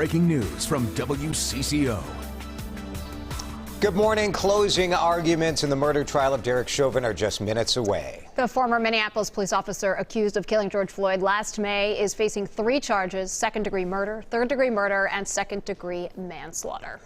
breaking news from WCCO. Good morning. Closing arguments in the murder trial of Derek Chauvin are just minutes away. The former Minneapolis police officer accused of killing George Floyd last May is facing 3 charges: second-degree murder, third-degree murder, and second-degree manslaughter.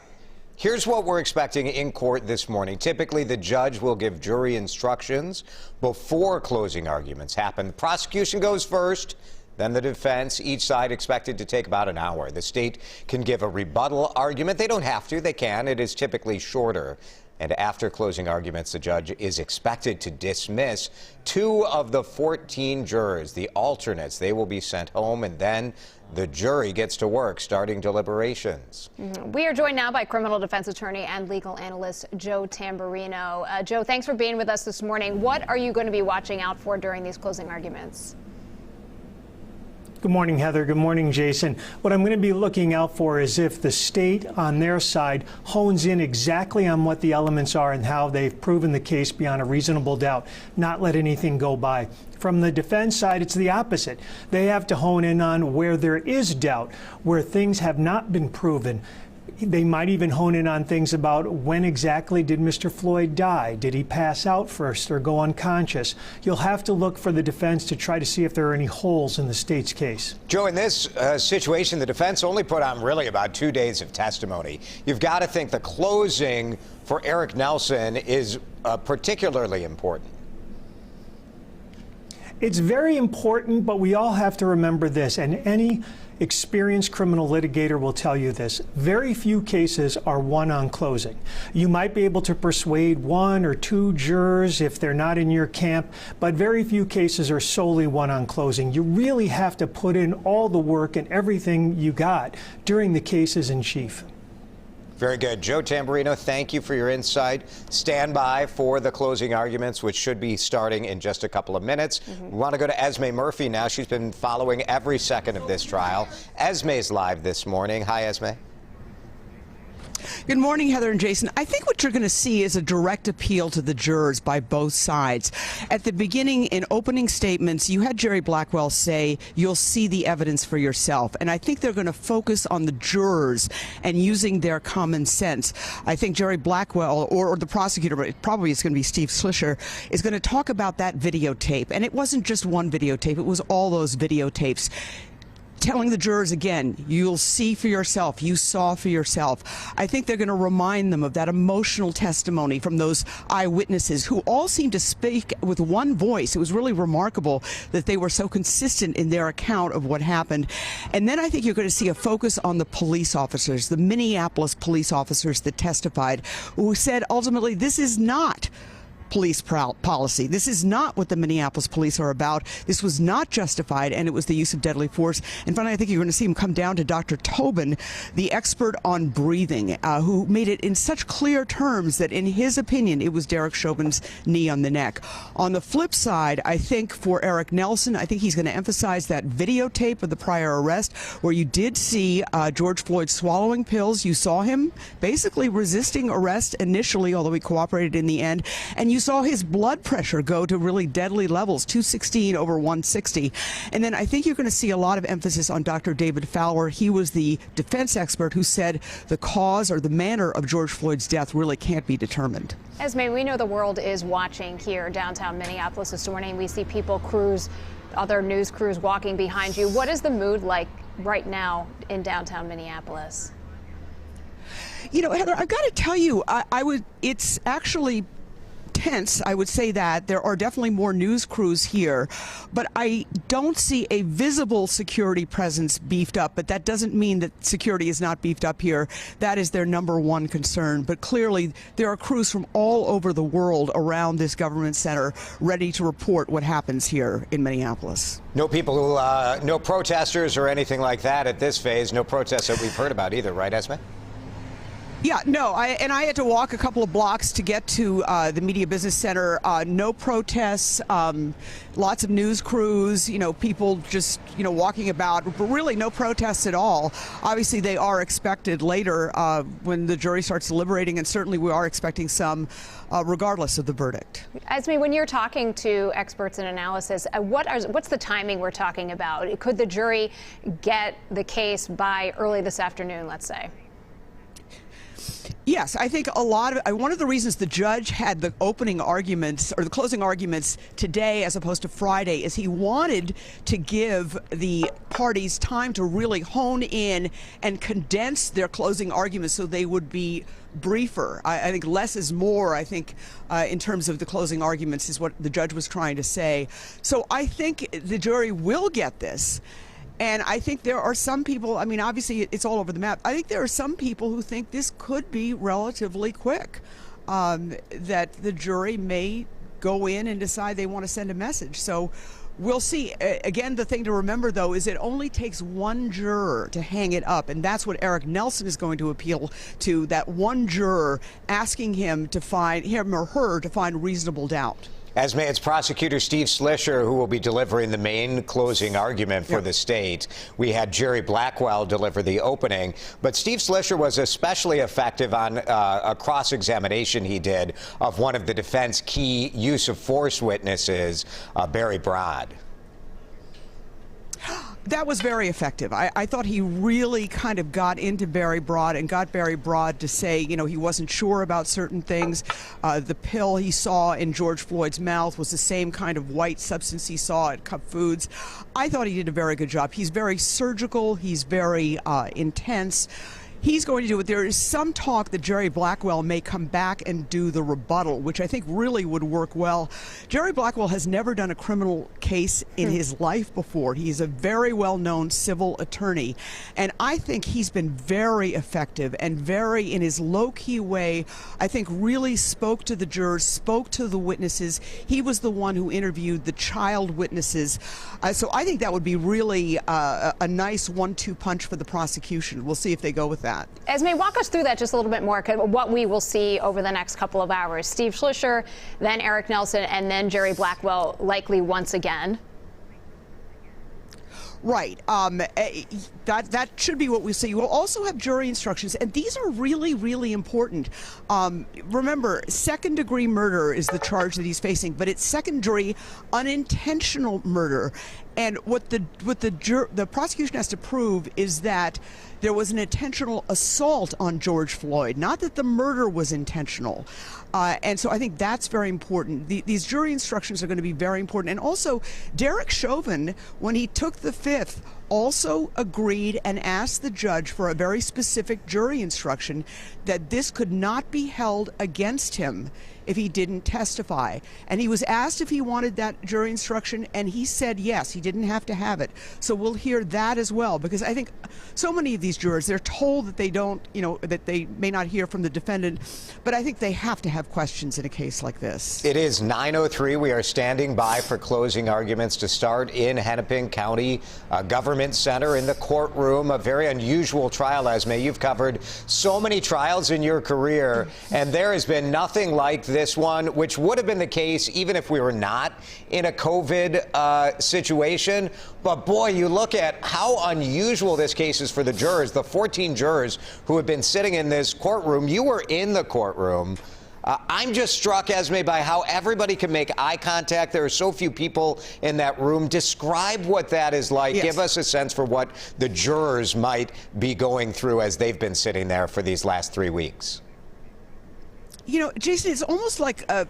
Here's what we're expecting in court this morning. Typically, the judge will give jury instructions before closing arguments happen. The prosecution goes first, then the defense, each side expected to take about an hour. The state can give a rebuttal argument. They don't have to. They can. It is typically shorter. And after closing arguments, the judge is expected to dismiss 2 of the 14 jurors, the alternates. They will be sent home, and then the jury gets to work starting deliberations. We are joined now by criminal defense attorney and legal analyst Joe Tamburino. Joe, thanks for being with us this morning. What are you going to be watching out for during these closing arguments? Good morning, Heather. Good morning, Jason. What I'm going to be looking out for is if the state on their side hones in exactly on what the elements are and how they've proven the case beyond a reasonable doubt, not let anything go by. From the defense side, it's the opposite. They have to hone in on where there is doubt, where things have not been proven. They might even hone in on things about when exactly did Mr. Floyd die? Did he pass out first or go unconscious? You'll have to look for the defense to try to see if there are any holes in the state's case. Joe, in this situation, the defense only put on really about 2 days of testimony. You've got to think the closing for Eric Nelson is particularly important. It's very important, but we all have to remember this, and any experienced criminal litigator will tell you this. Very few cases are won on closing. You might be able to persuade 1 or 2 jurors if they're not in your camp, but very few cases are solely won on closing. You really have to put in all the work and everything you got during the cases in chief. Very good. Joe Tamburino, thank you for your insight. Stand by for the closing arguments, which should be starting in just a couple of minutes. We want to go to Esme Murphy now. She's been following every second of this trial. Esme's live this morning. Hi, Esme. Good morning, Heather and Jason. I think what you're going to see is a direct appeal to the jurors by both sides. At the beginning, in opening statements, you had Jerry Blackwell say, "You'll see the evidence for yourself." And I think they're going to focus on the jurors and using their common sense. I think Jerry Blackwell, or the prosecutor, but probably it's going to be Steve Slisher, is going to talk about that videotape. And it wasn't just one videotape, it was all those videotapes. Telling the jurors again, you'll see for yourself, you saw for yourself. I think they're going to remind them of that emotional testimony from those eyewitnesses who all seemed to speak with one voice. It was really remarkable that they were so consistent in their account of what happened. And then I think you're going to see a focus on the police officers, the Minneapolis police officers that testified, who said ultimately this is not police policy. This is not what the Minneapolis police are about. This was not justified, and it was the use of deadly force. And finally, I think you're going to see him come down to Dr. Chauvin, the expert on breathing, who made it in such clear terms that in his opinion, it was Derek Chauvin's knee on the neck. On the flip side, I think for Eric Nelson, I think he's going to emphasize that videotape of the prior arrest where you did see George Floyd swallowing pills. You saw him basically resisting arrest initially, although he cooperated in the end. And you saw his blood pressure go to really deadly levels, 216 over 160. And then I think you're going to see a lot of emphasis on Dr. David Fowler. He was the defense expert who said the cause or the manner of George Floyd's death really can't be determined. Esme, we know the world is watching here downtown Minneapolis this morning. We see people, crews, other news crews walking behind you. What is the mood like right now in downtown Minneapolis? You know, Heather, I've got to tell you, it's actually tense, I would say that. There are definitely more news crews here, but I don't see a visible security presence beefed up, but that doesn't mean that security is not beefed up here. That is their number 1 concern, but clearly there are crews from all over the world around this government center ready to report what happens here in Minneapolis. No people who, no protesters or anything like that at this phase, no protests that we've heard about either, right, Esme? Yeah, no, I had to walk a couple of blocks to get to the Media Business Center. No protests, lots of news crews, people just, walking about, but really no protests at all. Obviously, they are expected later when the jury starts deliberating, and certainly we are expecting some, regardless of the verdict. Esme, when you're talking to experts in analysis, what's the timing we're talking about? Could the jury get the case by early this afternoon, let's say? Yes, I think one of the reasons the judge had the opening arguments or the closing arguments today as opposed to Friday is he wanted to give the parties time to really hone in and condense their closing arguments so they would be briefer. I think less is more, in terms of the closing arguments is what the judge was trying to say. So I think the jury will get this. And I think there are some people, obviously it's all over the map. I think there are some people who think this could be relatively quick, that the jury may go in and decide they want to send a message. So we'll see. Again, the thing to remember, though, is it only takes one juror to hang it up. And that's what Eric Nelson is going to appeal to, that one juror asking him or her to find reasonable doubt. Esme, it's prosecutor Steve Slisher who will be delivering the main closing argument for the state. We had Jerry Blackwell deliver the opening, but Steve Slisher was especially effective on a cross-examination he did of one of the defense key use of force witnesses, Barry Broad. That was very effective. I thought he really kind of got into Barry Broad and got Barry Broad to say, he wasn't sure about certain things. The pill he saw in George Floyd's mouth was the same kind of white substance he saw at Cup Foods. I thought he did a very good job. He's very surgical. He's very intense. He's going to do it. There is some talk that Jerry Blackwell may come back and do the rebuttal, which I think really would work well. Jerry Blackwell has never done a criminal case in his life before. He's a very well-known civil attorney, and I think he's been very effective and very, in his low-key way, I think really spoke to the jurors, spoke to the witnesses. He was the one who interviewed the child witnesses. So I think that would be really a nice 1-2 punch for the prosecution. We'll see if they go with that. Esme, walk us through that just a little bit more, what we will see over the next couple of hours. Steve Slisher, then Eric Nelson, and then Jerry Blackwell likely once again. Right. That should be what we see. We'll also have jury instructions, and these are really, really important. Remember, second-degree murder is the charge that he's facing, but it's second-degree unintentional murder. And what the prosecution has to prove is that there was an intentional assault on George Floyd, not that the murder was intentional. And so I think that's very important. These jury instructions are going to be very important. And also, Derek Chauvin, when he took the fifth, also agreed and asked the judge for a very specific jury instruction that this could not be held against him if he didn't testify. And he was asked if he wanted that jury instruction, and he said yes, he didn't have to have it. So we'll hear that as well, because I think so many of these jurors, they're told that they don't, that they may not hear from the defendant, but I think they have to have questions in a case like this. It is 9:03. We are standing by for closing arguments to start in Hennepin County Government Center in the courtroom. A very unusual trial, Esme. You've covered so many trials in your career, and there has been nothing like this one, which would have been the case even if we were not in a COVID situation. But boy, you look at how unusual this case is for the jurors, the 14 jurors who have been sitting in this courtroom. You were in the courtroom. I'm just struck, Esme, by how everybody can make eye contact. There are so few people in that room. Describe what that is like. Yes. Give us a sense for what the jurors might be going through as they've been sitting there for these last 3 weeks. Jason, it's almost like a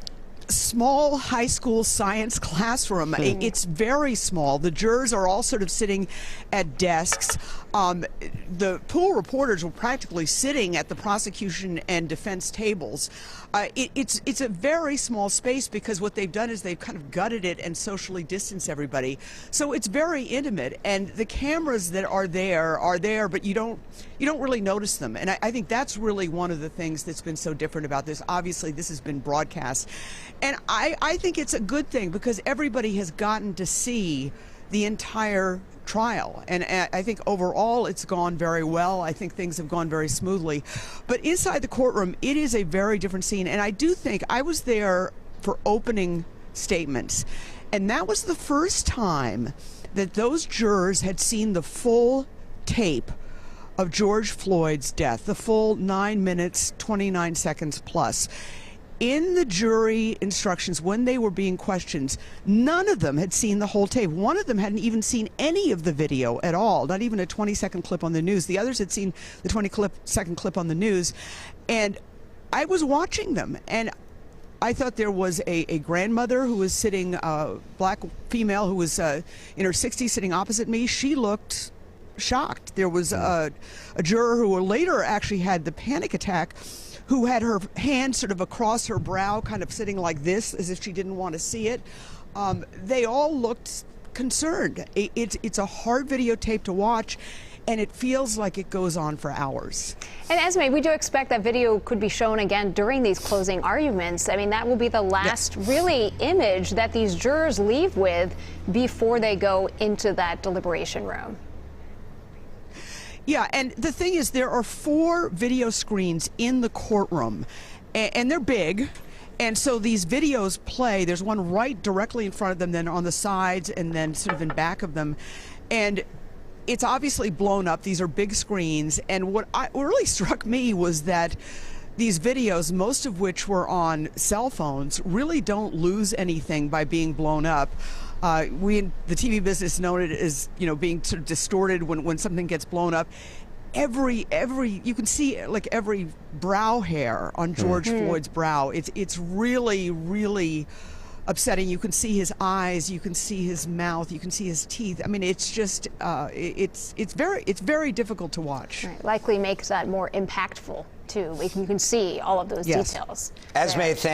small high school science classroom. It's very small. The jurors are all sort of sitting at desks. The pool reporters were practically sitting at the prosecution and defense tables. It's a very small space because what they've done is they've kind of gutted it and socially distanced everybody. So it's very intimate, and the cameras that are there, but you don't really notice them. And I think that's really one of the things that's been so different about this. Obviously, this has been broadcast, and I think it's a good thing because everybody has gotten to see the entire trial. And I think overall it's gone very well. I think things have gone very smoothly. But inside the courtroom, it is a very different scene. And I do think I was there for opening statements. And that was the first time that those jurors had seen the full tape of George Floyd's death, the full 9 minutes, 29 seconds plus. In the jury instructions, when they were being questioned, none of them had seen the whole tape. One of them hadn't even seen any of the video at all, not even a 20-second clip on the news. The others had seen the 20-second clip on the news. And I was watching them, and I thought there was a grandmother who was sitting, black female who was in her 60s sitting opposite me. She looked shocked. There was a juror who later actually had the panic attack, who had her hand sort of across her brow, kind of sitting like this, as if she didn't want to see it. They all looked concerned. It's a hard videotape to watch, and it feels like it goes on for hours. And Esme, we do expect that video could be shown again during these closing arguments. I mean, that will be the last really image that these jurors leave with before they go into that deliberation room. Yeah, and the thing is, there are 4 video screens in the courtroom, and they're big. And so these videos play. There's one right directly in front of them, then on the sides, and then sort of in back of them. And it's obviously blown up. These are big screens. And what really struck me was that these videos, most of which were on cell phones, really don't lose anything by being blown up. We in the TV business know it as, being sort of distorted when something gets blown up. Every you can see like every brow hair on George Floyd's brow. It's really, really upsetting. You can see his eyes, you can see his mouth, you can see his teeth. I mean, it's just it's very difficult to watch. Right. Likely makes that more impactful too. You can see all of those details. Esme,